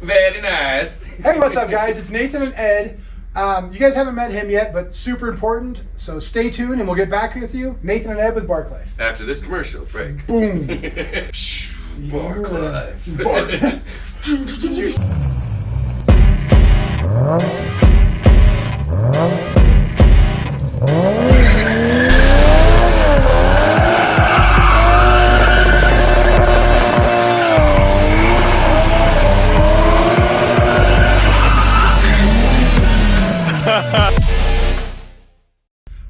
Very nice. Hey, what's up, guys? It's Nathan and Ed. You guys haven't met him yet, but super important. So stay tuned, and we'll get back with you. Nathan and Ed with Barclay. After this commercial break. Boom. Barclay.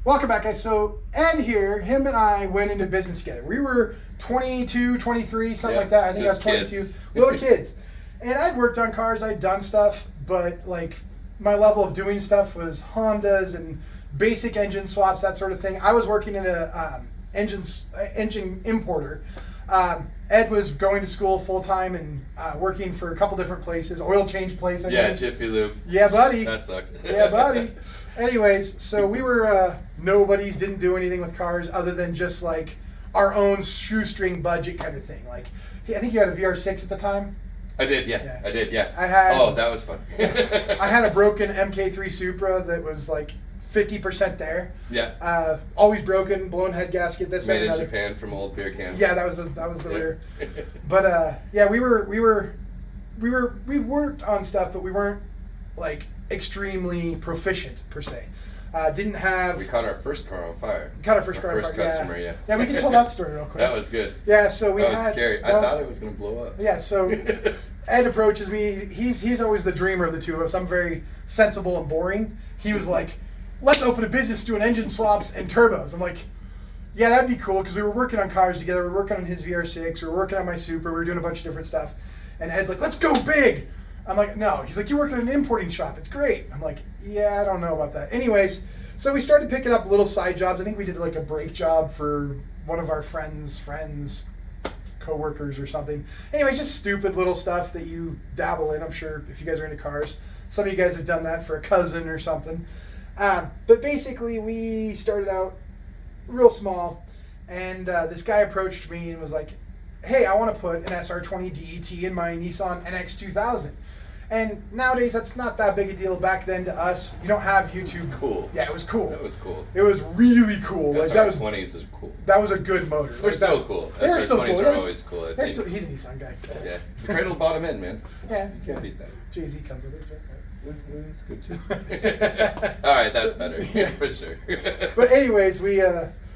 Welcome back, guys. So Ed here, him and I went into business together. We were 22, 23, something like that. I think I was 22. Kids. Little kids. And I'd worked on cars, I'd done stuff, but like my level of doing stuff was Hondas and basic engine swaps, that sort of thing. I was working in a engine importer. Ed was going to school full time and working for a couple different places, oil change place. Jiffy Lube. Yeah, buddy. That sucked. Yeah, buddy. Anyways, so we were nobodies, didn't do anything with cars other than just like our own shoestring budget kind of thing. Like, I think you had a VR6 at the time. I did, yeah. I did, yeah. I had. Oh, that was fun. I had a broken MK3 Supra that was like 50% there. Yeah. Always broken, blown head gasket. This Made in another. Japan from old beer cans. Yeah, that was the rear. But yeah, we worked on stuff, but we weren't like extremely proficient per se. Didn't have. We caught our first car on fire. Caught our first car on first fire. customer, yeah. Yeah, we can tell that story real quick. That was good. Yeah, so we that had. was scary. I thought it was going to blow up. Yeah, so Ed approaches me. He's always the dreamer of the two of us. I'm very sensible and boring. He was like, let's open a business doing engine swaps and turbos. I'm like, yeah, that'd be cool, because we were working on cars together. We were working on his VR6. We were working on my Supra. We were doing a bunch of different stuff. And Ed's like, let's go big. I'm like, no. He's like, you're working in an importing shop. It's great. I'm like, yeah, I don't know about that. Anyways, so we started picking up little side jobs. I think we did like a brake job for one of our friends, co-workers or something. Anyways, just stupid little stuff that you dabble in. I'm sure if you guys are into cars, some of you guys have done that for a cousin or something. But basically, we started out real small, and this guy approached me and was like, hey, I want to put an SR20 DET in my Nissan NX 2000. And nowadays, that's not that big a deal. Back then, to us, you don't have YouTube. It was cool. Yeah, it was cool. That was cool. It was really cool. Like SR20s is cool. That was a good motor. They're still cool. They were still cool. SR20s are always cool, I think. He's a Nissan guy. Yeah. The cradle bottom end, man. Yeah. You can't beat that. Jay-Z comes with it, right? It's good too. All right, that's better. Yeah, for sure. But anyways, we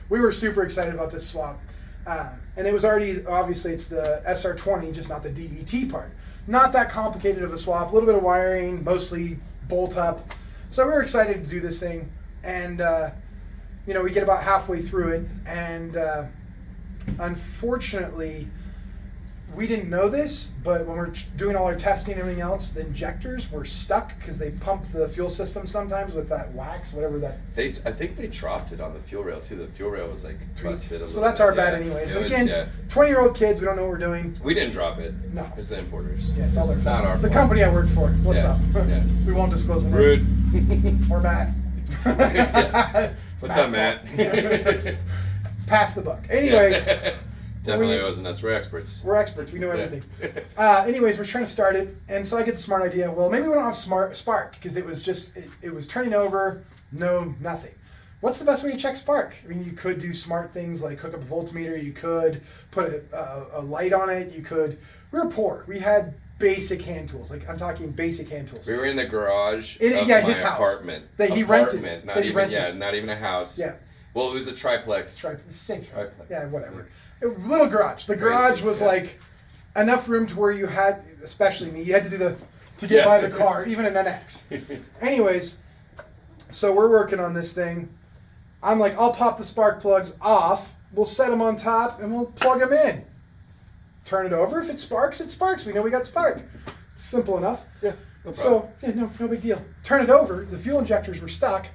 were super excited about this swap. And it was already, obviously, it's the SR20, just not the DET part. Not that complicated of a swap, a little bit of wiring, mostly bolt up. So we were excited to do this thing. And, we get about halfway through it. And unfortunately, we didn't know this, but when we're doing all our testing and everything else, the injectors were stuck because they pump the fuel system sometimes with that wax, whatever that. I think they dropped it on the fuel rail too. The fuel rail was like busted. So that's our bad anyways. But again, 20-year-old kids, we don't know what we're doing. We didn't drop it. No. It's the importers. Yeah, it's all their fault. Not our fault. The company I worked for. What's up? Yeah. We won't disclose the name. Rude. Or Matt. What's up, Matt? Pass the buck. Anyways. Definitely wasn't us. We're experts. We're experts. We know everything. Anyways, we're trying to start it, and so I get the smart idea. Well, maybe we don't have spark because it was just it was turning over, nothing. What's the best way to check spark? I mean, you could do smart things like hook up a voltmeter. You could put a light on it. We were poor. We had basic hand tools. Like, I'm talking basic hand tools. We were in the garage of his my house apartment. that he rented. Not even a house. Yeah. Well, it was a triplex. Same triplex. Yeah, whatever. Little garage. The garage was like enough room to where you had, especially me, you had to do to get by the car, even an NX. Anyways, so we're working on this thing. I'm like, I'll pop the spark plugs off. We'll set them on top and we'll plug them in. Turn it over. If it sparks, it sparks. We know we got spark. Simple enough. Yeah. No problem. So no big deal. Turn it over. The fuel injectors were stuck.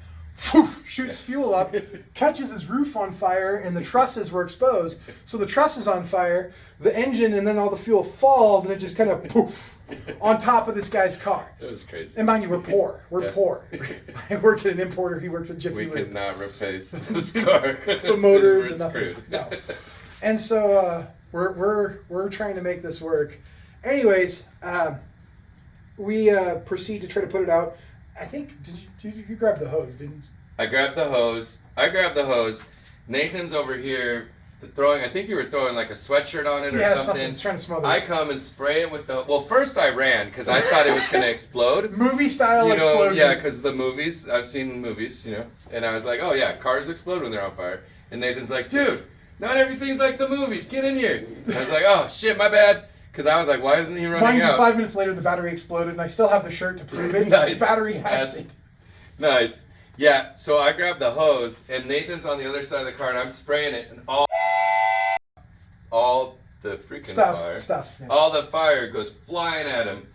Shoots fuel up, catches his roof on fire, and the trusses were exposed. So the truss is on fire, the engine, and then all the fuel falls, and it just kind of poof on top of this guy's car. It was crazy. And mind you, we're poor. We're poor. I work at an importer. He works at Jiffy Lube. We could not replace this car. The motor, we're screwed. No. And so we're trying to make this work. Anyways, we proceed to try to put it out. I think did you grab the hose, didn't you? I grabbed the hose. Nathan's over here throwing. I think you were throwing like a sweatshirt on it or something. Trying to smother it. I come and spray it with the. Well, first I ran because I thought it was gonna explode. Movie style explosion. Yeah, because the movies. I've seen movies, and I was like, oh yeah, cars explode when they're on fire. And Nathan's like, dude, not everything's like the movies. Get in here. And I was like, oh shit, my bad. Because I was like, why isn't he running out? 5 minutes later, the battery exploded, and I still have the shirt to prove it. Nice. The battery has it. Nice. Yeah, so I grabbed the hose, and Nathan's on the other side of the car, and I'm spraying it, and all the freaking fire. Yeah. All the fire goes flying at him.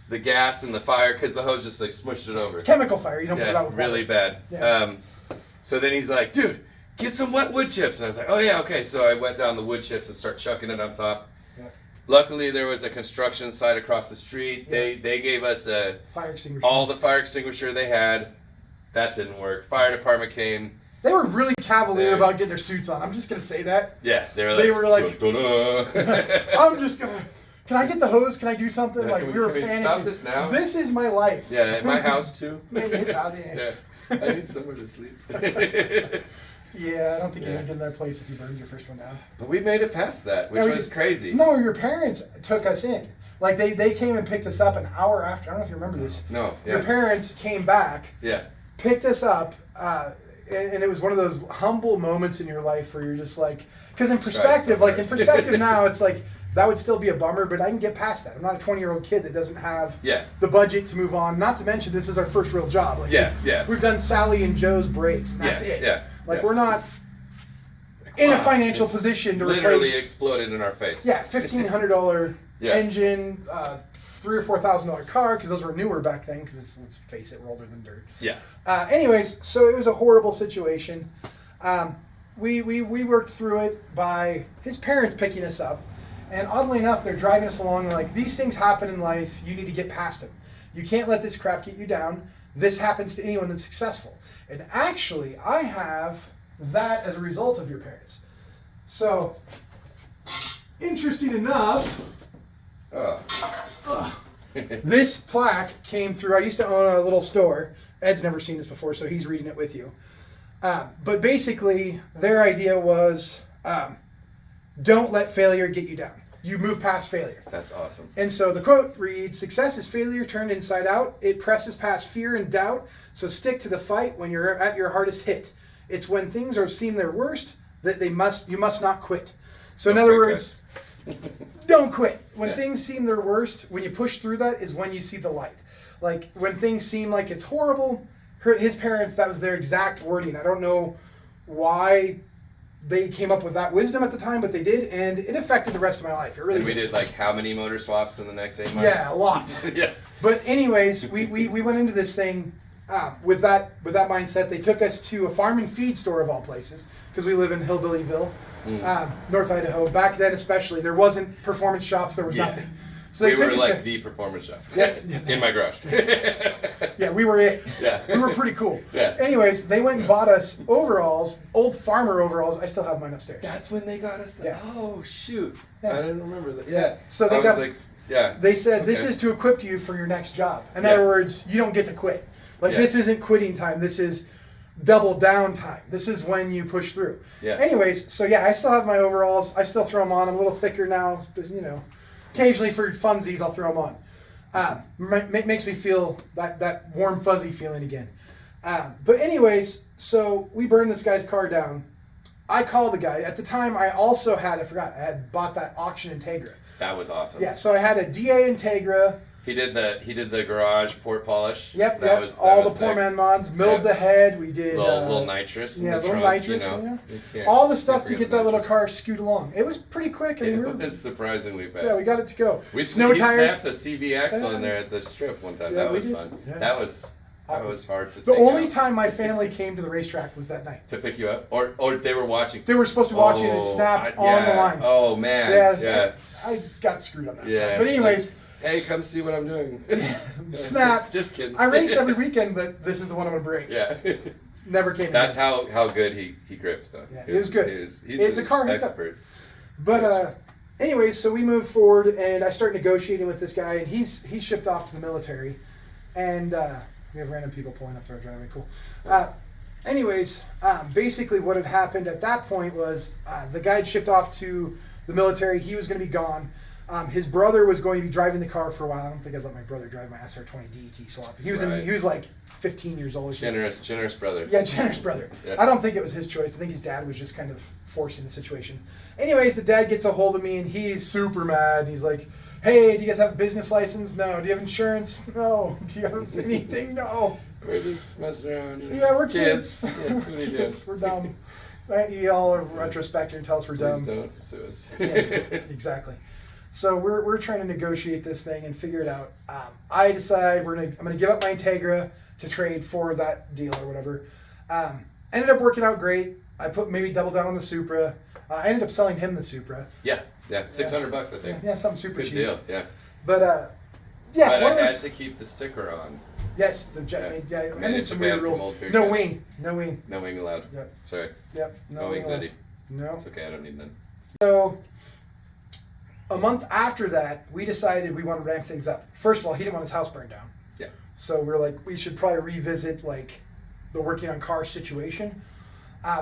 The gas and the fire, because the hose just like smushed it over. It's chemical fire. You don't put it out with really water. bad. Yeah. So then he's like, dude, get some wet wood chips. And I was like, oh yeah, okay. So I wet down the wood chips and start chucking it on top. Yeah. Luckily, there was a construction site across the street. Yeah. They gave us fire extinguisher. All the fire extinguisher they had. That didn't work. Fire department came. They were really cavalier about getting their suits on. I'm just going to say that. Yeah, they were like I'm just going to... Can I get the hose? Can I do something? Yeah, we were panicking. Stop this now? This is my life. Yeah, at my house too. Maybe his house, yeah. I need somewhere to sleep. Yeah, I don't think you're going to get in that place if you burned your first one down. But we made it past that, which was crazy. No, your parents took us in. Like, they came and picked us up an hour after. I don't know if you remember this. No, yeah. Your parents came back. Yeah. Picked us up, and it was one of those humble moments in your life where you're just like, because in perspective now, it's like, that would still be a bummer, but I can get past that. I'm not a 20-year-old kid that doesn't have the budget to move on. Not to mention, this is our first real job. Like, we've done Sally and Joe's breaks, and that's it. Yeah. Like, we're not in a financial position to literally exploded in our face. Yeah, $1,500 engine, $3,000 or $4,000 car, because those were newer back then, because let's face it, we're older than dirt. Yeah. Anyways, so it was a horrible situation. We worked through it by his parents picking us up, and oddly enough, they're driving us along and like, these things happen in life, you need to get past them. You can't let this crap get you down. This happens to anyone that's successful. And actually, I have that as a result of your parents. So, interesting enough, this plaque came through. I used to own a little store. Ed's never seen this before, so he's reading it with you. But basically, their idea was, don't let failure get you down. You move past failure. That's awesome. And so the quote reads, success is failure turned inside out. It presses past fear and doubt. So stick to the fight when you're at your hardest hit. It's when things seem their worst that you must not quit. So in other words, don't quit. When things seem their worst, when you push through that is when you see the light. Like when things seem like it's horrible, his parents, that was their exact wording. I don't know why they came up with that wisdom at the time, but they did, and it affected the rest of my life. It really did. We did like how many motor swaps in the next 8 months? Yeah, a lot. Yeah. But anyways, we went into this thing with that mindset. They took us to a farm and feed store of all places, because we live in Hillbillyville, North Idaho. Back then especially, there wasn't performance shops, there was nothing. So we were like the performance shop in my garage. Yeah, we were it. Yeah. We were pretty cool. Yeah. Anyways, they went and bought us overalls, old farmer overalls. I still have mine upstairs. That's when they got us. Oh, shoot. Yeah. I didn't remember that. Yeah. So they said, this is to equip you for your next job. In other words, you don't get to quit. Like, this isn't quitting time. This is double down time. This is when you push through. Yeah. Anyways, so I still have my overalls. I still throw them on. I'm a little thicker now, but occasionally for funsies, I'll throw them on. Makes me feel that warm, fuzzy feeling again. But anyways, so we burned this guy's car down. I called the guy. At the time, I had bought that auction Integra. That was awesome. Yeah, so I had a DA Integra. He did the garage port polish. Yep. All the poor man mods. Milled the head. We did little nitrous. In the trunk, nitrous. All the stuff to get that little car scoot along. It was pretty quick. It was surprisingly fast. Yeah, we got it to go. We tires. snapped a CVX on there at the strip one time. That was fun. Yeah. That was hard to. The only time my family came to the racetrack was that night. To pick you up, or they were watching. They were supposed to be watching, and it snapped on the line. Oh man. Yeah. I got screwed on that. Yeah. But anyways. Hey, come see what I'm doing. Snap. Just kidding. I race every weekend, but this is the one I'm going to break. Yeah. Never came. That's how good he gripped, though. Yeah, it was good. He's the car expert. But anyways, so we move forward, and I start negotiating with this guy, and he's shipped off to the military, and we have random people pulling up to our driveway. Cool. Basically, what had happened at that point was the guy had shipped off to the military. He was going to be gone. His brother was going to be driving the car for a while. I don't think I'd let my brother drive my SR20 DET swap. He was he was like 15 years old. Generous brother. Yeah, generous brother. Yeah. I don't think it was his choice. I think his dad was just kind of forcing the situation. Anyways, the dad gets a hold of me, and he's super mad. He's like, "Hey, do you guys have a business license? No. Do you have insurance? No. Do you have anything? No. We're just messing around. Yeah, we're kids. Yeah, what do you do? Kids. We're dumb." Right? You all are retrospective and tell us we're dumb. Please don't sue us. Yeah, exactly. So we're trying to negotiate this thing and figure it out. I decide I'm gonna give up my Integra to trade for that deal or whatever. Ended up working out great. I put maybe double down on the Supra. I ended up selling him the Supra. Yeah, $600 I think. Yeah, something super Good cheap. deal. Yeah. But But I had to keep the sticker on. Yes, the jet made. Yeah, I made some weird rules. No No wing. No wing. No wing allowed. Yep. Sorry. Yep. No wings, allowed. Eddie. No. It's okay. I don't need none. So a month after that, we decided we want to ramp things up. First of all, he didn't want his house burned down. Yeah. So we're like, we should probably revisit like the working on cars situation.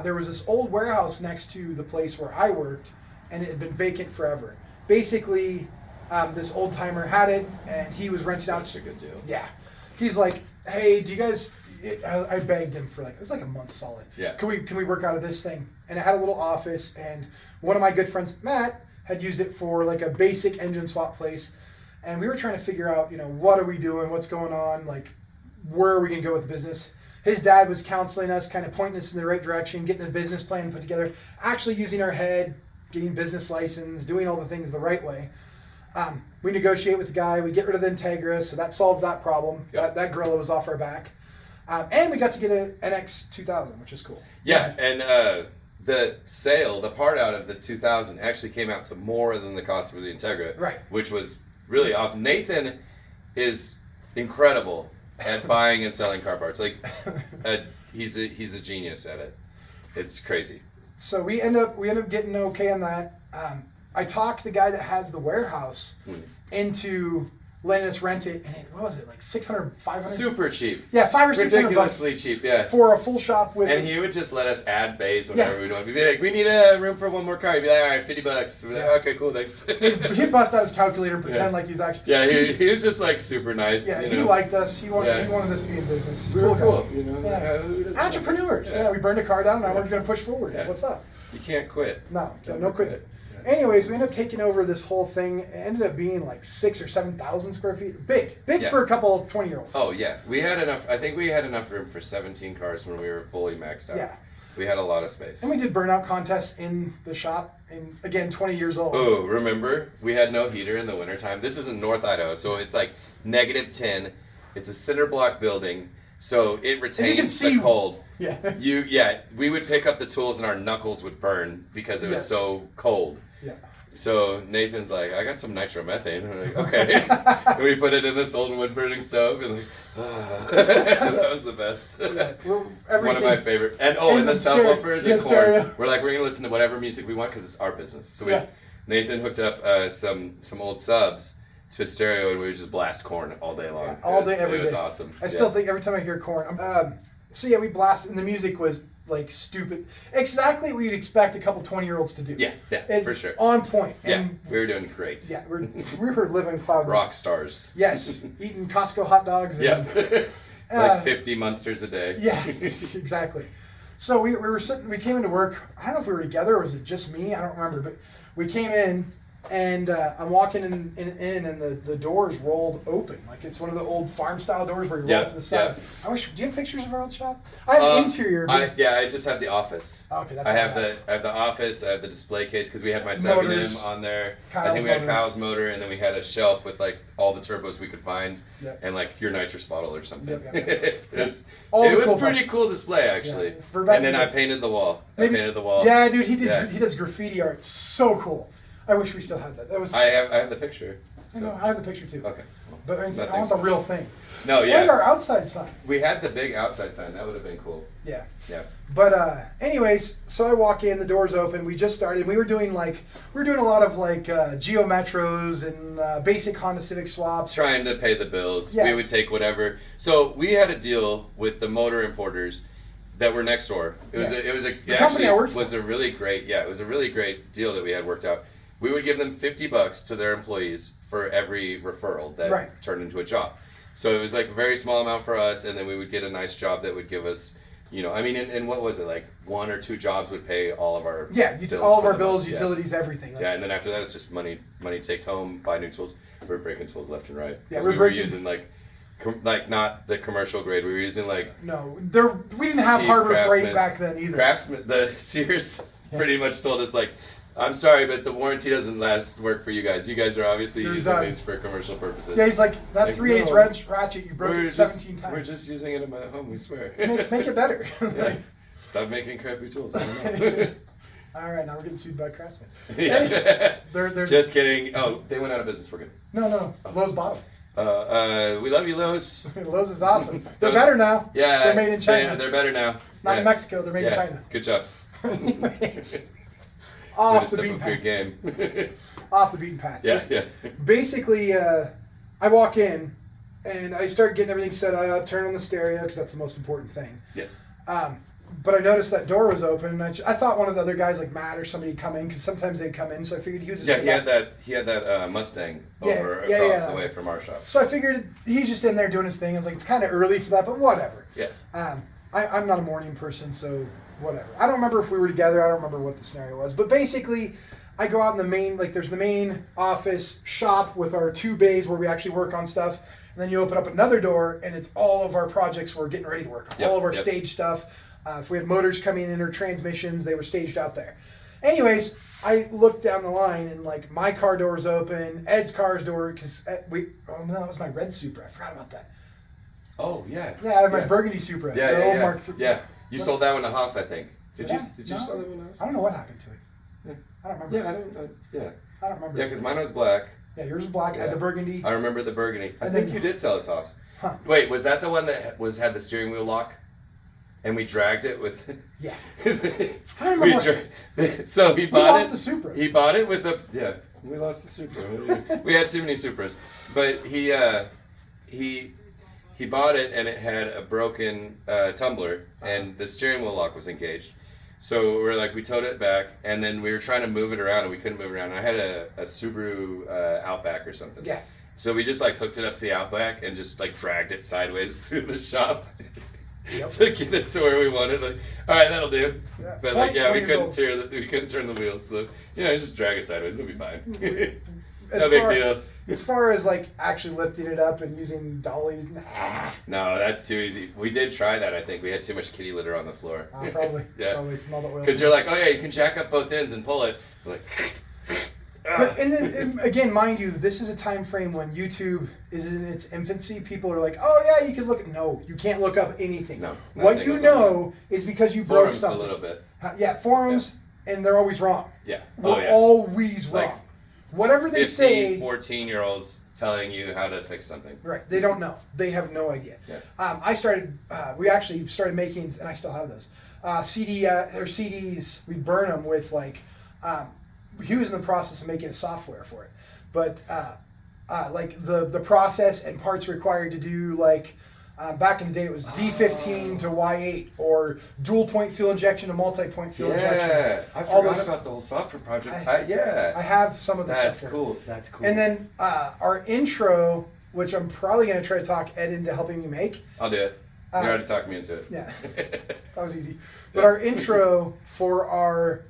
There was this old warehouse next to the place where I worked, and it had been vacant forever. Basically, this old timer had it, and he was renting out. Such a good deal. Yeah. He's like, "Hey, do you guys?" I begged him for it was like a month solid. Yeah. Can we work out of this thing? And it had a little office, and one of my good friends, Matt, had used it for like a basic engine swap place, and we were trying to figure out, what are we doing, what's going on, like where are we gonna go with the business. His dad was counseling us, kind of pointing us in the right direction, getting the business plan put together, actually using our head, getting business license, doing all the things the right way. We negotiate with the guy, we get rid of the Integra, so that solved that problem. Yep. That gorilla was off our back. And we got to get an NX 2000, which is cool. Yeah, and the part out of the 2000 actually came out to more than the cost of the Integra. Right. Which was really awesome. Nathan is incredible at buying and selling car parts. Like, he's a genius at it. It's crazy. So we end up getting okay on that. I talked the guy that has the warehouse into letting us rent it, and what was it, like 600, 500? Super cheap. Yeah, $500 or $600 ridiculously cheap. Yeah. For a full shop with. And he would just let us add bays whenever we want. We'd be like, "We need a room for one more car." He'd be like, "All right, $50." We'd be like, "Okay, cool, thanks." He'd bust out his calculator and pretend like he's actually. Yeah, he was just like super nice. Yeah, he liked us. He wanted us to be in business. We were cool. Yeah. Entrepreneurs. Yeah, we burned a car down. Now we're going to push forward. Yeah. What's up? You can't quit. No quitting. Anyways, we ended up taking over this whole thing. It ended up being like 6,000 or 7,000 square feet. Big for a couple 20-year-olds. Oh yeah, we had enough. I think we had enough room for 17 cars when we were fully maxed out. Yeah. We had a lot of space. And we did burnout contests in the shop. And again, 20 years old. Oh, remember? We had no heater in the wintertime. This is in North Idaho, so it's like -10. It's a cinder block building, so it retains the cold. Yeah. We would pick up the tools and our knuckles would burn because it was so cold. Yeah. So Nathan's like, "I got some nitromethane." And I'm like, "Okay." And we put it in this old wood burning stove, and that was the best. One of my favorite. And the subwoofers and corn. We're like, we're gonna listen to whatever music we want because it's our business. So Nathan hooked up some old subs to a stereo, and we would just blast corn all day long. All day, every day. It was awesome. I still think every time I hear corn. We blasted, and the music was like stupid. Exactly what you'd expect a couple 20-year-olds to do. Yeah, for sure. On point. And we were doing great. Yeah, we were living cloud. Rock stars. Yes, eating Costco hot dogs. And, like 50 Munsters a day. Yeah, exactly. So we were sitting. We came into work. I don't know if we were together or was it just me. I don't remember. But we came in. And I'm walking in and the doors rolled open. Like it's one of the old farm-style doors where you roll to the side. Yeah. Do you have pictures of our old shop? I have interior. I just have the office. Okay, that's I have the office. I have the display case because we had my 7M on there. I think we had Kyle's motor, and then we had a shelf with like all the turbos we could find, and like your nitrous bottle or something. It was pretty cool display actually. Yeah. And then I painted the wall. Yeah, dude, he does graffiti art. So cool. I wish we still had that. I have the picture. I know. I have the picture too. Okay. But I want the real thing. No, yeah. And our outside sign. We had the big outside sign. That would have been cool. Yeah. Yeah. But anyways, so I walk in, the door's open. We just started. We were doing a lot of Geo Metros and basic Honda Civic swaps. Trying to pay the bills. Yeah. We would take whatever. So we had a deal with the motor importers that were next door. It was a really great deal that we had worked out. We would give them $50 to their employees for every referral that turned into a job. So it was like a very small amount for us, and then we would get a nice job that would give us, and what was it, like 1 or 2 jobs would pay all of our bills, utilities, everything. And then after that it's just money takes home, buy new tools. We were breaking tools left and right. Yeah, we were using not the commercial grade. We were using we didn't have Harbor Freight back then either. Craftsman, the Sears pretty much told us I'm sorry, but the warranty doesn't work for you guys. You guys are obviously using these for commercial purposes. Yeah, he's like, that 3/8 ratchet, you broke it 17 times. We're just using it at home, we swear. Make it better. Stop making crappy tools. I don't know. All right, now we're getting sued by Craftsman. Yeah. They're just kidding. Oh, they went out of business. We're good. No. Lowe's bought them. We love you, Lowe's. Lowe's is awesome. They're better now. Yeah. They're made in China. They're better now. Not in Mexico. They're made in China. Good job. Anyways. Off the beaten path. Game. Off the beaten path. Yeah. Basically, I walk in and I start getting everything set up, turn on the stereo because that's the most important thing. Yes. But I noticed that door was open, and I thought one of the other guys, like Matt or somebody, would come in because sometimes they'd come in. So I figured he was. He had that Mustang across the way from our shop. So I figured he's just in there doing his thing. I was like, it's kind of early for that, but whatever. Yeah. I'm not a morning person, so whatever. I don't remember if we were together. I don't remember what the scenario was. But basically, I go out in the main, there's the main office shop with our 2 bays where we actually work on stuff. And then you open up another door, and it's all of our projects we're getting ready to work on. All of our stage stuff. If we had motors coming in or transmissions, they were staged out there. Anyways, I looked down the line, and my car door's open, Ed's car's door, because that was my red Supra. I forgot about that. Oh, yeah. Yeah, I had my burgundy Supra. Yeah. Mark III. Yeah. You sold that one to Haas, I think. Did you sell that one to Haas? I don't know what happened to it. Yeah. I don't remember. Yeah, I don't remember. Yeah, because mine was black. Yeah, yours was black. I had the burgundy. I remember the burgundy. I think you did sell it to Haas. Huh. Wait, was that the one that had the steering wheel lock? And we dragged it with. Yeah. I remember. So he bought lost the Supra. He bought it with the. Yeah, we lost the Supra. We had too many Supras, but he bought it and it had a broken tumbler and the steering wheel lock was engaged. So we towed it back and then we were trying to move it around and we couldn't move it around. I had a Subaru Outback or something. Yeah. So we just hooked it up to the Outback and just dragged it sideways through the shop. Yep. To get it to where we wanted. All right, that'll do. Yeah. But we couldn't turn the wheels, so just drag it sideways, it'll be fine. No big deal. As far as actually lifting it up and using dollies, nah. No, that's too easy. We did try that. I think we had too much kitty litter on the floor. Probably. Yeah. Probably from all the oil. Because you're oh yeah, you can jack up both ends and pull it. But and again, mind you, this is a time frame when YouTube is in its infancy. People are oh yeah, you can look. No, you can't look up anything. No. What you know is because you broke forums something. A little bit. Forums, and they're always wrong. Yeah. We're always wrong. Whatever they 15, say. 14-year-olds telling you how to fix something. Right. They don't know. They have no idea. Yeah. We actually started making, and I still have those, CDs. We burn them with he was in the process of making a software for it. But the process and parts required to do back in the day it was D15 to Y8 or dual point fuel injection to multi-point fuel injection. Yeah, I forgot about the whole software project. I have some of the That's stuff. Cool. That's cool. And then our intro, which I'm probably going to try to talk Ed into helping me make. I'll do it. You already talked me into it. Yeah, that was easy. But our intro for our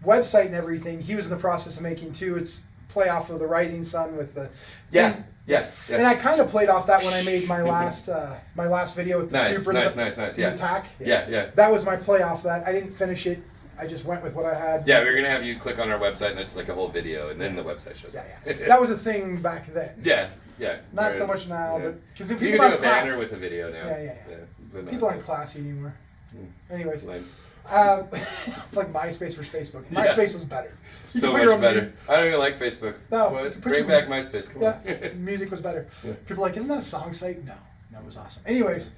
website and everything, he was in the process of making too. It's play off of the Rising Sun with the Yeah. And I kind of played off that when I made my last video with the Supra. Nice. The attack. Yeah. That was my play off that. I didn't finish it. I just went with what I had. Yeah, we're gonna have you click on our website and there's a whole video and then the website shows up. Yeah. That was a thing back then. Yeah. Not so much now, but because people can do a banner with a video now. Yeah. People aren't classy anymore. Anyways. It's like MySpace versus Facebook. MySpace was better. You So could put your much own better. mu- I don't even like Facebook. No, What? you put Bring your- back MySpace. Come Yeah, on. music was better. Yeah. People are like, isn't that a song site? No, it was awesome. Anyways, It's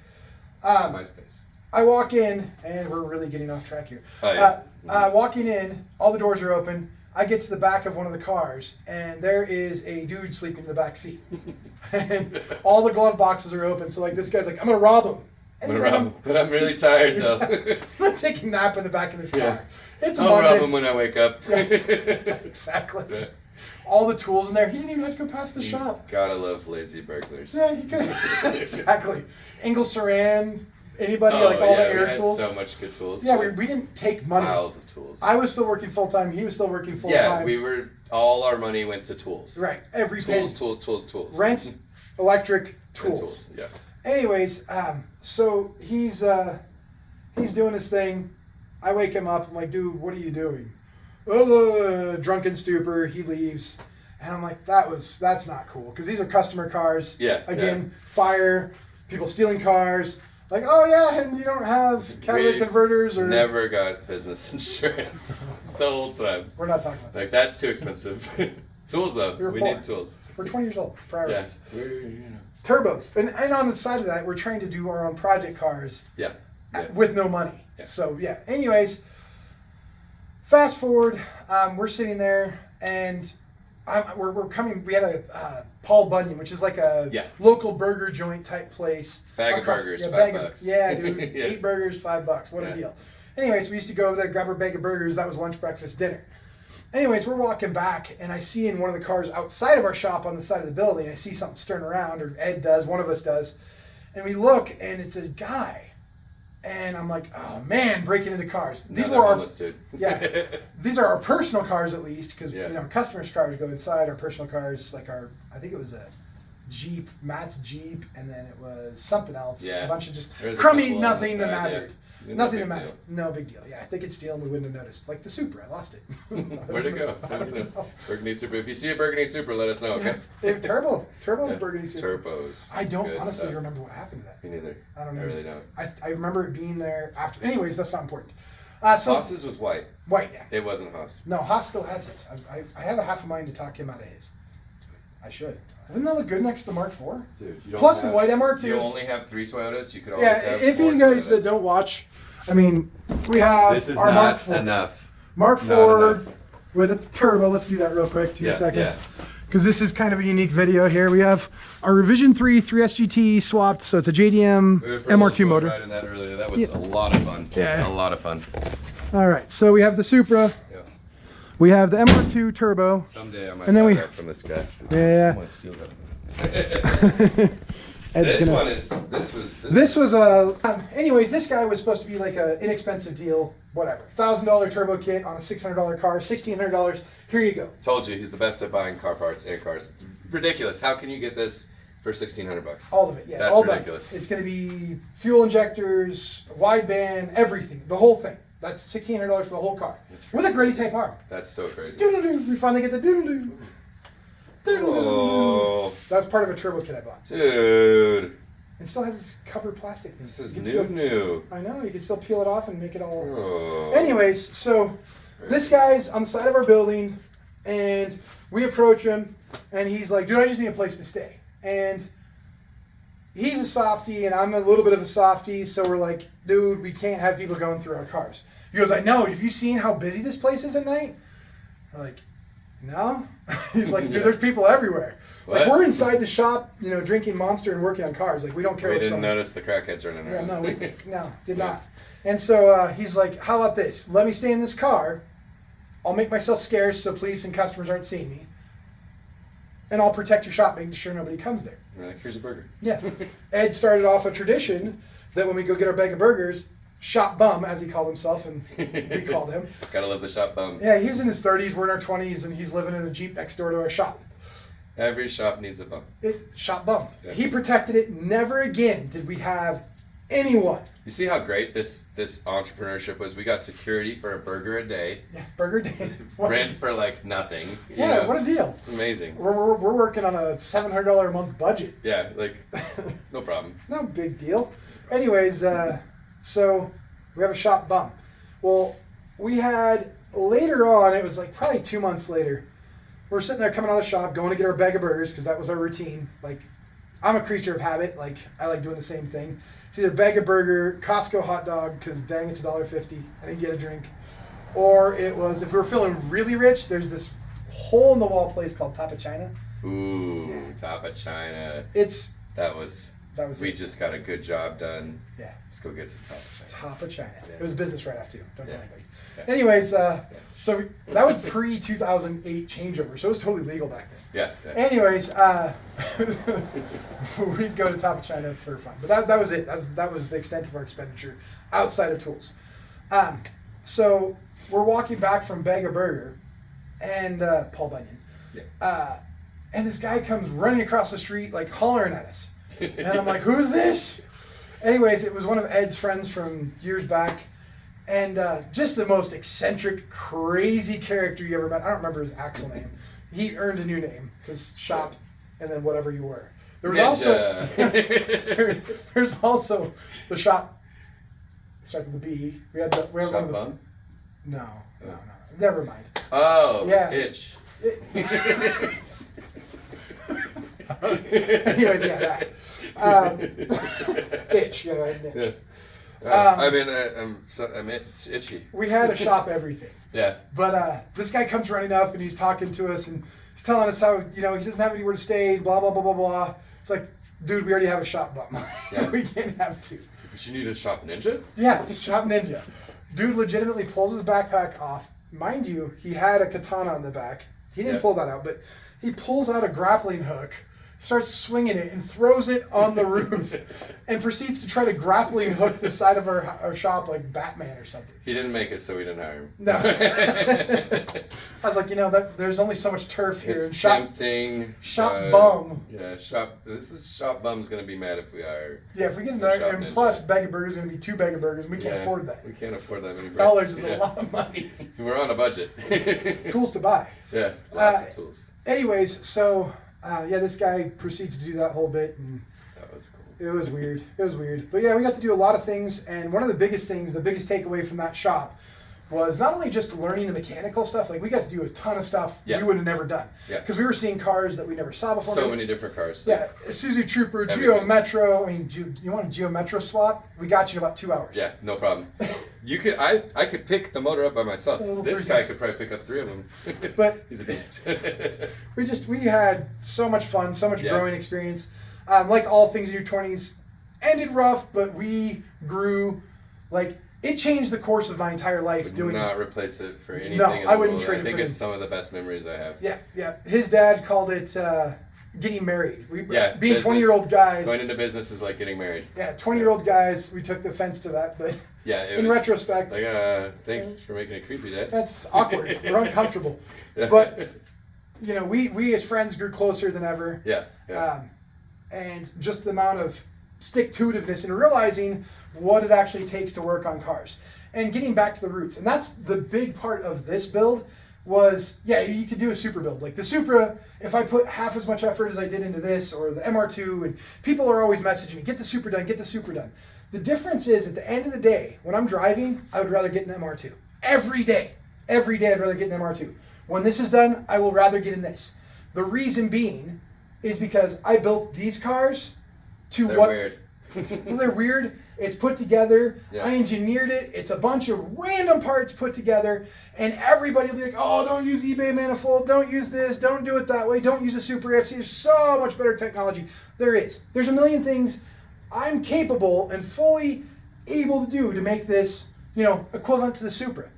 MySpace. I walk in, and we're really getting off track here. Oh, yeah. Walking in, all the doors are open. I get to the back of one of the cars, and there is a dude sleeping in the back seat. And all the glove boxes are open. So like this guy's like, I'm gonna rob him. I'm gonna rob him, but I'm really tired though. I'm gonna take a nap in the back of this car. Yeah. It's I'll Monday. rob him when I wake up. Yeah, exactly. Yeah. All the tools in there. He didn't even have to go past the shop. Gotta love lazy burglars. Yeah, he could. Exactly. Ingalls Saran. Anybody, Oh, like all the we air had tools. so much good tools. Yeah, we didn't take money. Piles of tools. I was still working full time. He was still working full Yeah, time. we were. All our money went to tools. Right. Every Tools, penny. tools. Rent, electric, And tools. Yeah. Anyways, so he's doing his thing. I wake him up. I'm like, dude, what are you doing? Drunken stupor. He leaves, and I'm like, that's not cool because these are customer cars. Yeah. Again, fire, people stealing cars. Like, oh yeah, and you don't have catalytic We converters or Never got business insurance the whole time. We're not talking about that. Like that's too expensive. Tools though. We were We poor. need tools. We're 20 years old. Priorities. Yes. We're, you know. Turbos, and on the side of that, we're trying to do our own project cars. Yeah. Yeah. With no money. Yeah. So yeah. Anyways, fast forward, we're sitting there and we're coming. We had a Paul Bunyan, which is like a Yeah. local burger joint type place. Bag of across- burgers, yeah, $5. Of, yeah, dude. Yeah. 8 burgers, $5. What a Yeah. deal. Anyways, we used to go over there, grab our bag of burgers. That was lunch, breakfast, dinner. Anyways, we're walking back, and I see in one of the cars outside of our shop on the side of the building, I see something stirring around, or Ed does, one of us does. And we look, and it's a guy. And I'm like, oh man, breaking into cars. These Another were our homeless dude. yeah. These are our personal cars at least, because Yeah. you know customers' cars go inside. Our personal cars, like I think it was a Jeep, Matt's Jeep, and then it was something else. Yeah. A bunch of just There's a crummy, couple on nothing the that side, mattered. yeah. Nothing big that mattered. deal. No big deal. Yeah, if they could steal them, we wouldn't have noticed. Like the Supra, I lost it. Where'd it go? I don't know. Burgundy Super. If you see a Burgundy Super, let us know, okay? Yeah, turbo Yeah. Burgundy Supra. Turbos. I don't Good honestly stuff. remember what happened to that. Me neither. I don't know. I really don't. I remember it being there after. Anyways, that's not important. So Haas's was white. white, yeah. It wasn't Haas. No, Haas still has his. I have a half a mind to talk him out of his. I should. Wouldn't that look good next to the Mark IV? Dude, you don't Plus the have- white MR2. You only have 3 Toyotas. You could always Yeah, have if 4 you guys Toyotas. that don't watch, I mean, we have This is our Mark not IV. enough. Mark Not IV enough. with a turbo. Let's do that real quick. 2 Yeah, seconds. yeah. Because this is kind of a unique video here. We have our Revision 3 3SGT swapped, so it's a JDM We were for a MR2 little motor. ride in that earlier. That was Yeah. a lot of fun. Yeah. A lot of fun. All right, so we have the Supra. Yeah. We have the MR2 turbo. Someday I might And then buy we- that from this guy. Yeah. I want to steal that. Ed's This gonna- one is. This was a. Anyways, this guy was supposed to be like an inexpensive deal, whatever. $1,000 turbo kit on a $600 car, $1,600. Here you go. Told you he's the best at buying car parts and cars. Ridiculous. How can you get this for $1,600? All of it, yeah. That's all ridiculous. Done. It's going to be fuel injectors, wideband, everything, the whole thing. That's $1,600 for the whole car That's with a Grady Type R. That's so crazy. Doodle-doo. We finally get the doodle-doo. Doodle-doo. Oh, That's part of a turbo kit I bought. dude. It still has this cover plastic thing. This is You can new, peel- new. I know. You can still peel it off and make it all. Oh. Anyways, so this guy's on the side of our building, and we approach him, and he's like, dude, I just need a place to stay. And he's a softie, and I'm a little bit of a softie, so we're like, dude, we can't have people going through our cars. He goes, I know. Have you seen how busy this place is at night? I'm like, no. He's like, dude, Yeah. there's people everywhere. Like, What? we're inside the shop, you know, drinking Monster and working on cars. Like, we don't care We what's didn't going on. notice the crackheads running Yeah, around. no, no, did Yeah. not. And so he's like, how about this? Let me stay in this car. I'll make myself scarce so police and customers aren't seeing me. And I'll protect your shop, making sure nobody comes there. We're like, here's a burger. Yeah. Ed started off a tradition that when we go get our bag of burgers, shop bum, as he called himself, and we called him. Gotta love the shop bum. Yeah, he was in his 30s, we're in our 20s, and he's living in a Jeep next door to our shop. Every shop needs a bum. Shop bum. Yeah. He protected it. Never again did we have anyone. You see how great this entrepreneurship was? We got security for a burger a day. Yeah, burger day. What a- Rent for like nothing. you Yeah, know? what a deal. It's amazing. We're working on a $700 a month budget. Yeah, like, no problem. No big deal. Anyways, so we have a shop bum. Well, we had later on. It was like probably 2 months later. We're sitting there coming out of the shop, going to get our bag of burgers because that was our routine. Like, I'm a creature of habit. Like, I like doing the same thing. It's either bag of burger, Costco hot dog, because dang, it's $1.50. I didn't get a drink. Or it was, if we were feeling really rich, there's this hole-in-the-wall place called Top of China. Ooh, Yeah. Top of China. That was We it. just got a good job done. Yeah. Let's go get some Top of China. Top of China. Yeah. It was a business write-off too. Don't tell Yeah. anybody. Yeah. Anyways, so that was pre-2008 changeover, so it was totally legal back then. Yeah. Anyways, we'd go to Top of China for fun, but that was it. That was the extent of our expenditure outside of tools. So we're walking back from Bag of Burger, and Paul Bunyan, and this guy comes running across the street like hollering at us, and I'm like, "Who's this?" Anyways, it was one of Ed's friends from years back. And just the most eccentric, crazy character you ever met. I don't remember his actual name. He earned a new name because shop and then whatever you were. There was also there's also the shop. Starts with the B. We had Shop one of the, bum? No. Never mind. Oh, yeah. Itch. Anyways, yeah, that. Itch. Yeah, I had an itch. I'm itchy. We had to shop everything. Yeah. But this guy comes running up and he's talking to us and he's telling us how, he doesn't have anywhere to stay, blah, blah, blah, blah, blah. It's like, dude, we already have a shop bum. Yeah. We can't have two. But you need a shop ninja? Yeah, it's Shop NinJA. Dude legitimately pulls his backpack off. Mind you, he had a katana on the back. He didn't pull that out, but he pulls out a grappling hook, starts swinging it, and throws it on the roof, and proceeds to try to grappling hook the side of our shop like Batman or something. He didn't make it, so we didn't hire him. No. I was like, there's only so much turf here. It's and tempting. Shop bum. Yeah, shop bum's gonna be mad if we hire. Yeah, if we get in there, Shop and NinJA. plus bag of burgers is gonna be 2 bag of burgers, and we can't afford that. We can't afford that many. Dollars is a lot of money. We're on a budget. Tools to buy. Yeah, lots of tools. Anyways, so this guy proceeds to do that whole bit, and That was cool. it was weird. But yeah, we got to do a lot of things, and one of the biggest takeaway from that shop was not only just learning the mechanical stuff, like we got to do a ton of stuff we would have never done. Yeah. Because we were seeing cars that we never saw before. So many different cars. Yeah, Isuzu Trooper, Everything. Geo Metro. I mean, you want a Geo Metro swap? We got you in about 2 hours. Yeah, no problem. You could, I could pick the motor up by myself. This guy could probably pick up 3 of them. But he's a beast. we had so much fun, so much growing experience. Like all things in your 20s, ended rough, but we grew. Like, it changed the course of my entire life. Would not replace it for anything. No, in the I wouldn't world. trade it I think for it's anything. some of the best memories I have. Yeah. His dad called it getting married. Being business. 20-year-old guys. Going into business is like getting married. Yeah, 20-year-old guys. We took offense to that, but in retrospect, like, thanks for making it creepy, Dad. that's awkward. We're uncomfortable. Yeah. But we as friends grew closer than ever. Yeah. And just the amount of stick-to-itiveness and realizing what it actually takes to work on cars and getting back to the roots. And that's the big part of this build was, you could do a Supra build. Like the Supra, if I put half as much effort as I did into this or the MR2, and people are always messaging me, get the Supra done. The difference is at the end of the day, when I'm driving, I would rather get an MR2. Every day I'd rather get an MR2. When this is done, I will rather get in this. The reason being is because I built these cars to They're weird. Well, they're weird. It's put together. Yeah. I engineered it. It's a bunch of random parts put together, and everybody will be like, "Oh, don't use eBay manifold. Don't use this. Don't do it that way. Don't use a Super FC. There's so much better technology." There's a million things I'm capable and fully able to do to make this, equivalent to the Supra.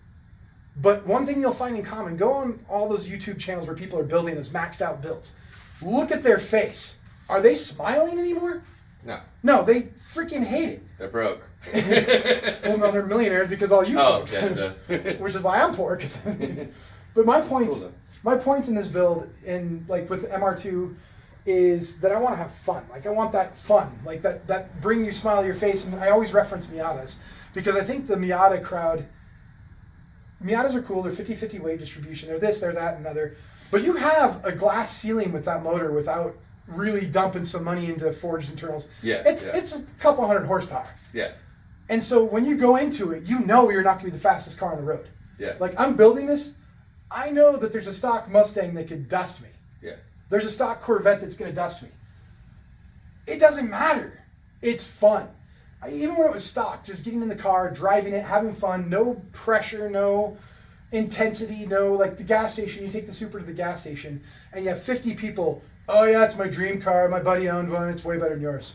But one thing you'll find in common: go on all those YouTube channels where people are building those maxed out builds. Look at their face. Are they smiling anymore? No, they freaking hate it. They're broke. Well, no, they're millionaires because all you folks. Which is why I'm poor. But my point in this build, with MR2, is that I want to have fun. Like I want that fun, like that bring you smile to your face. And I always reference Miatas because I think the Miata crowd. Miatas are cool. They're 50-50 weight distribution. They're this, they're that, and other. But you have a glass ceiling with that motor without really dumping some money into forged internals. Yeah. It's a couple hundred horsepower. Yeah. And so when you go into it, you know you're not going to be the fastest car on the road. Yeah. Like, I'm building this. I know that there's a stock Mustang that could dust me. Yeah. There's a stock Corvette that's going to dust me. It doesn't matter. It's fun. Even when it was stock, just getting in the car, driving it, having fun, no pressure, no intensity, no, like the gas station, you take the Supra to the gas station and you have 50 people, oh yeah, it's my dream car, my buddy owned one, it's way better than yours.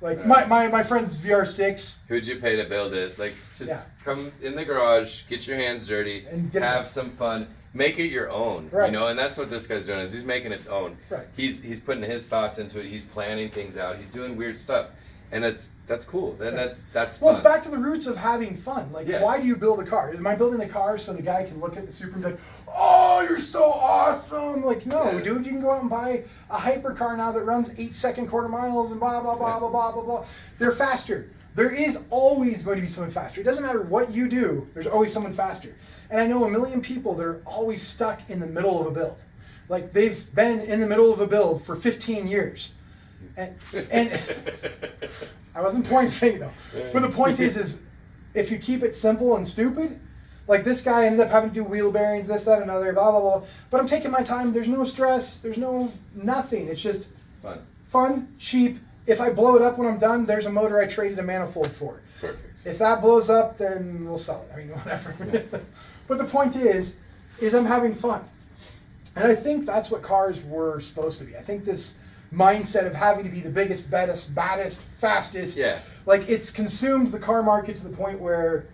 Like my friend's VR6. Who'd you pay to build it? Like, just Yeah. come in the garage, get your hands dirty, And have some fun, make it your own. Right. You know, and that's what this guy's doing, is he's making its own. Right. He's putting his thoughts into it, he's planning things out, he's doing weird stuff. And that's cool. That's fun. Well, it's back to the roots of having fun. Like, Yeah. why do you build a car? Am I building the car so the guy can look at the Supra and be like, oh, you're so awesome? Like, no, Yeah. dude, you can go out and buy a hypercar now that runs 8-second quarter miles and blah, blah, blah, blah, blah, blah, blah. They're faster. There is always going to be someone faster. It doesn't matter what you do, there's always someone faster. And I know a million people that are always stuck in the middle of a build. Like, they've been in the middle of a build for 15 years. And I wasn't pointing though. But the point is if you keep it simple and stupid, like this guy ended up having to do wheel bearings, this, that, another, blah, blah, blah. But I'm taking my time. There's no stress. There's no nothing. It's just fun, cheap. If I blow it up when I'm done, there's a motor I traded a manifold for. Perfect. If that blows up, then we'll sell it. I mean, whatever. But the point is I'm having fun. And I think that's what cars were supposed to be. I think this mindset of having to be the biggest, baddest, fastest. Yeah. Like, it's consumed the car market to the point where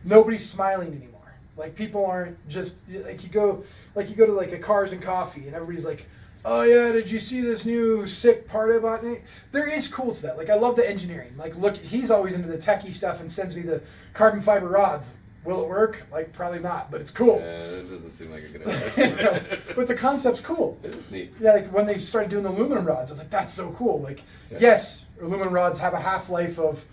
nobody's smiling anymore. Like, people aren't just like you go to like a Cars and Coffee and everybody's like, oh yeah, did you see this new sick part about it? There is cool to that. Like, I love the engineering. Like, look, he's always into the techie stuff and sends me the carbon fiber rods. Will it work? Like, probably not, but it's cool. Yeah, it doesn't seem like a good idea. But the concept's cool. It is neat. Yeah, like when they started doing the aluminum rods, I was like, that's so cool. Like, yes, aluminum rods have a half-life of,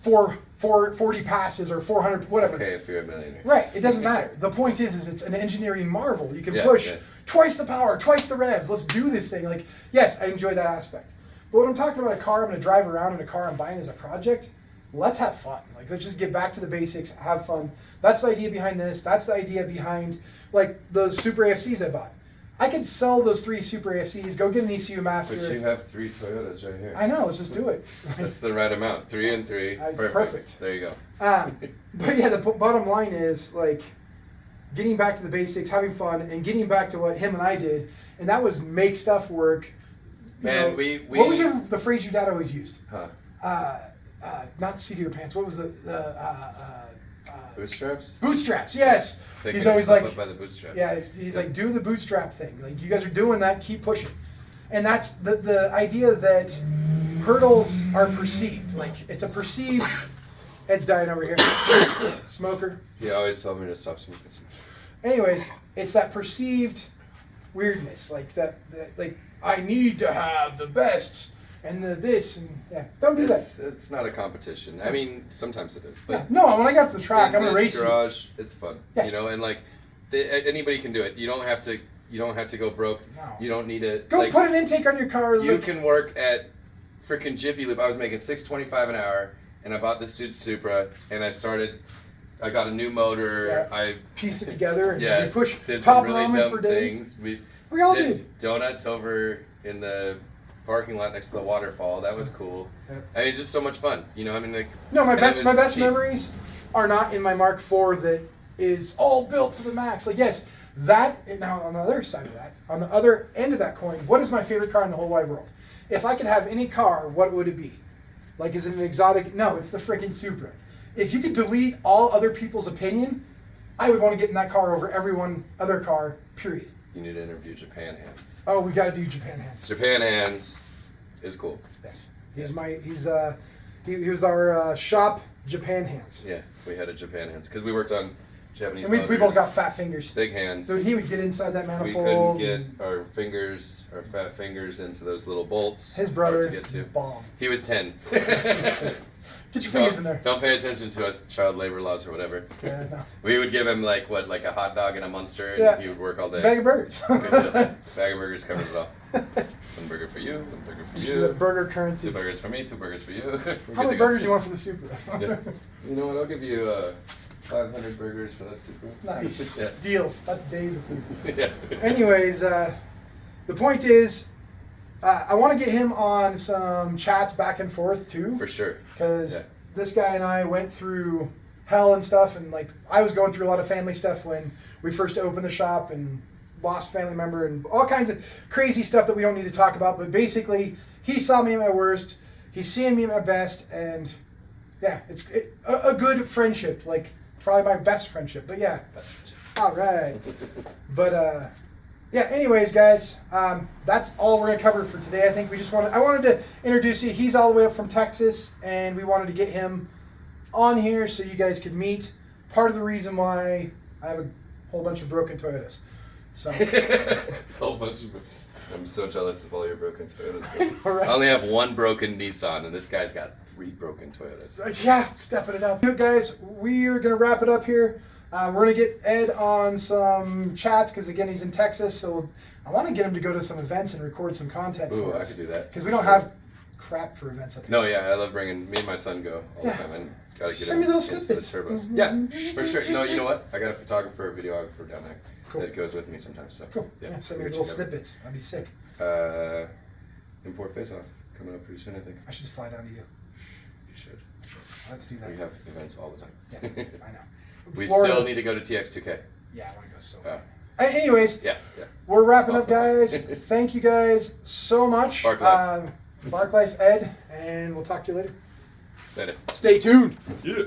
440 passes or 400, whatever. Okay, if you're a millionaire. Right, it doesn't matter. The point is it's an engineering marvel. You can push twice the power, twice the revs. Let's do this thing. Like, yes, I enjoy that aspect. But when I'm talking about a car I'm going to drive around in a car I'm buying as a project, let's have fun. Like, let's just get back to the basics, have fun. That's the idea behind this. That's the idea behind, like, those Super AFCs I bought. I could sell those 3 Super AFCs, go get an ECU Master. But you have 3 Toyotas right here. I know, let's just do it. That's the right amount. 3 and 3. It's perfect. There you go. But yeah, the bottom line is, like, getting back to the basics, having fun, and getting back to what him and I did, and that was make stuff work. Man, what was the phrase your dad always used? Huh? Not the seat of your pants. What was the Bootstraps? Bootstraps, yes. Picking He's always yourself like, up by the bootstraps. yeah, he's like, do the bootstrap thing. Like, you guys are doing that, keep pushing. And that's the idea that hurdles are perceived. Like, it's a perceived. Ed's dying over here. Smoker. He always told me to stop smoking. Anyways, it's that perceived weirdness. Like that like, I need to have the best and the this and don't do that. It's not a competition. I mean, sometimes it is. But yeah. No, when I got to the track, I'm gonna race garage, it's fun. Yeah. And like anybody can do it. You don't have to go broke. No. You don't need to go put an intake on your car. You can work at freaking Jiffy Lube. I was making $6.25 an hour, and I bought this dude's Supra, and I got a new motor. Yeah. I pieced it together, and we pushed did top some really ramen dumb for days. things. We all did. Donuts over in the parking lot next to the waterfall. That was cool. Yeah. I mean, just so much fun. I mean, like. No, my best memories are not in my Mark IV that is all built to the max. Like, yes, that, now on the other side of that, on the other end of that coin, what is my favorite car in the whole wide world? If I could have any car, what would it be? Like, is it an exotic? No, it's the freaking Supra. If you could delete all other people's opinion, I would want to get in that car over every other car, period. You need to interview Japan Hands. Oh, we got to do Japan Hands. Japan Hands is cool. Yes. He was our shop Japan Hands. Yeah, we had a Japan Hands because we worked on Japanese and we both got fat fingers. Big hands. So he would get inside that manifold. We couldn't get our fat fingers into those little bolts. His brother, to get to. Bomb. He was 10. Get your fingers in there. Don't pay attention to us child labor laws or whatever. Yeah, no. We would give him like a hot dog and a Munster, and he would work all day. Bag of burgers. Bag of burgers covers it all. One burger for you, one burger for We should do that you. burger currency. 2 burgers for me, 2 burgers for you. We're How good many to go. burgers do you want for the Supra? Yeah. You know what? I'll give you 500 burgers for that Supra. Nice. Yeah. Deals. That's days of food. Yeah. Anyways, the point is, I want to get him on some chats back and forth too. For sure. Because Yeah. this guy and I went through hell and stuff, and like I was going through a lot of family stuff when we first opened the shop and lost a family member and all kinds of crazy stuff that we don't need to talk about. But basically, he saw me at my worst. He's seeing me at my best, and yeah, it's a good friendship, like probably my best friendship. But yeah, Best friendship. all right. But yeah. Anyways, guys, that's all we're gonna cover for today. I think I wanted to introduce you. He's all the way up from Texas, and we wanted to get him on here so you guys could meet. Part of the reason why I have a whole bunch of broken Toyotas. So. Whole bunch of. I'm so jealous of all your broken Toyotas. I know, right? I only have 1 broken Nissan, and this guy's got 3 broken Toyotas. Yeah, stepping it up. Guys, we're going to wrap it up here. We're going to get Ed on some chats because, again, he's in Texas. So I want to get him to go to some events and record some content Ooh, for I us. could do that. Because we don't have crap for events up here. No, yeah, I love bringing. Me and my son go all Yeah. the time, and gotta get Send me him little into snippets. the turbos. Mhm. Yeah, for sure. No, you know what? I got a photographer, a videographer down there Cool. that goes with me sometimes. So Cool. Yeah, send me we'll little get you snippets. That'd be sick. covered. Import face off coming up pretty soon, I think. I should just fly down to you. You should. Let's do that. We have events all the time. Yeah, I know. We Florida. still need to go to TX2K. Yeah, I want to go so Uh, bad. Anyways, yeah. we're wrapping up, Off the mic. guys. Thank you guys so much. Bark Life. Bark Life Ed, and we'll talk to you later. Later. Stay tuned. Yeah.